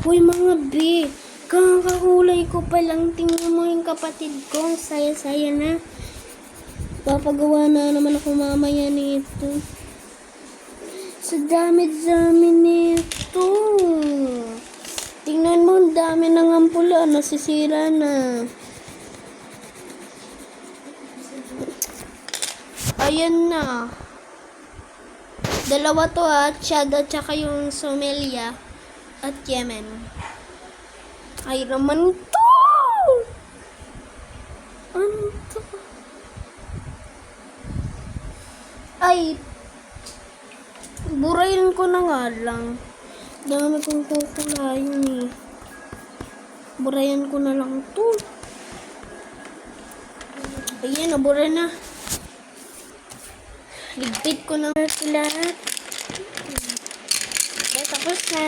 Uy mga B, kakahulay ko pa lang. Tingnan mo yung kapatid ko. Ang saya-saya na. Papagawa na naman ako mamaya nito. Sa dami-dami nito. Tingnan mo, ang dami ng ampula. Nasisira na. Ayan na. Dalawa to Chad at saka yung Somalia at Yemen. Ay naman to! Ano to? Ay, burayin ko na nga lang. Dami kong kukulayin eh. Burayan ko na lang to. Ayan, nabura na. Ligpit ko na sila. Okay, tapos na.